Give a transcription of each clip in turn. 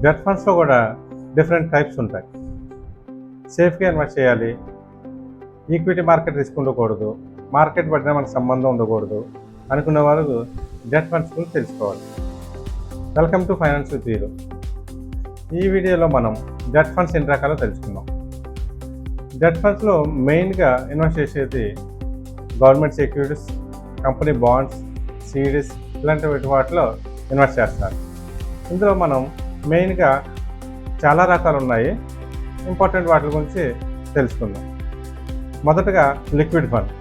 Debt ఫండ్స్లో కూడా different types ఉంటాయి. సేఫ్గా ఇన్వెస్ట్ చేయాలి, ఈక్విటీ మార్కెట్ రిస్క్ ఉండకూడదు, మార్కెట్ పడినా మనకు సంబంధం ఉండకూడదు అనుకున్న వాళ్ళు డెట్ ఫండ్స్ గురించి తెలుసుకోవాలి. Welcome to finance with zero. ఈ వీడియోలో మనం డెట్ ఫండ్స్ ఎన్ని రకాలో తెలుసుకుందాం. డెట్ ఫండ్స్లో మెయిన్గా ఇన్వెస్ట్ చేసేది government securities, company bonds, CDs ఇలాంటి వాటిలో ఇన్వెస్ట్ చేస్తారు. ఇందులో మనం మెయిన్గా చాలా రకాలు ఉన్నాయి. ఇంపార్టెంట్ వాటి గురించి తెలుసుకుందాం. మొదటగా లిక్విడ్ ఫండ్.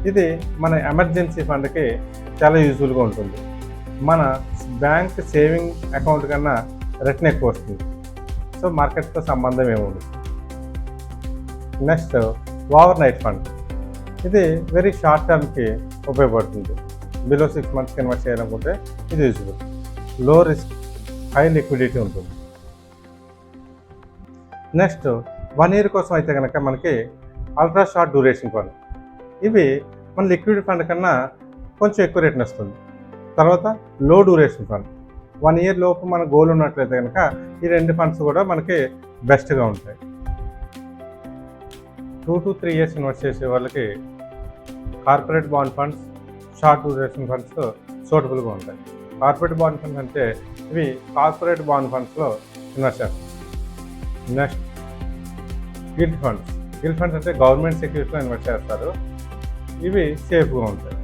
ఇది మన ఎమర్జెన్సీ ఫండ్కి చాలా యూజ్ఫుల్గా ఉంటుంది. మన బ్యాంక్ సేవింగ్ అకౌంట్ కన్నా రిటర్న్ ఎక్కువ వస్తుంది. సో మార్కెట్తో సంబంధం ఏముంది. Next over night fund. ఇది వెరీ షార్ట్ టర్మ్కి ఉపయోగపడుతుంది. బిలో 6 months ఇన్వెస్ట్ చేయాలనుకుంటే ఇది యూజ్ఫుల్. లో రిస్క్, హై లిక్విడిటీ ఉంటుంది. నెక్స్ట్ 1 year కోసం అయితే కనుక మనకి అల్ట్రా షార్ట్ డ్యూరేషన్ ఫండ్. ఇవి మన లిక్విడ్ ఫండ్ కన్నా కొంచెం ఎక్కువ రేట్ని వస్తుంది. తర్వాత లో డ్యూరేషన్ ఫండ్. 1 year లోపు మన గోల్ ఉన్నట్లయితే కనుక ఈ రెండు ఫండ్స్ కూడా మనకి బెస్ట్గా ఉంటాయి. 2 to 3 years ఇన్వెస్ట్ చేసే వాళ్ళకి corporate bond funds, short duration funds సూటబుల్గా ఉంటాయి. కార్పొరేట్ బాండ్ ఫండ్స్ అంటే ఇవి కార్పొరేట్ బాండ్ ఫండ్స్లో ఇన్వెస్ట్ చేస్తాం. Next gilt funds. Gilt funds అంటే గవర్నమెంట్ సెక్యూరిటీలో ఇన్వెస్ట్ చేస్తారు. ఇవి సేఫ్గా ఉంటాయి.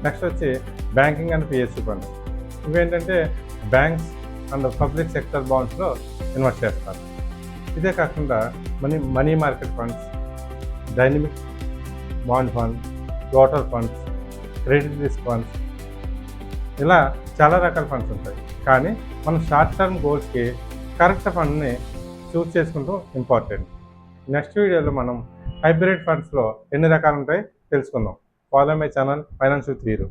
నెక్స్ట్ వచ్చి బ్యాంకింగ్ అండ్ పిఎస్యూ ఫండ్స్. ఇవేంటంటే బ్యాంక్స్ అండ్ పబ్లిక్ సెక్టర్ బాండ్స్లో ఇన్వెస్ట్ చేస్తారు. ఇదే కాకుండా money market funds, dynamic bond fund, floater funds, credit risk funds, ఇలా చాలా రకాల ఫండ్స్ ఉంటాయి. కానీ మనం షార్ట్ టర్మ్ గోల్స్కి కరెక్ట్ ఫండ్ని చూస్ చేసుకుంటూ ఇంపార్టెంట్. నెక్స్ట్ వీడియోలో మనం హైబ్రిడ్ ఫండ్స్లో ఎన్ని రకాలు ఉంటాయి తెలుసుకుందాం. Follow my channel finance with zero.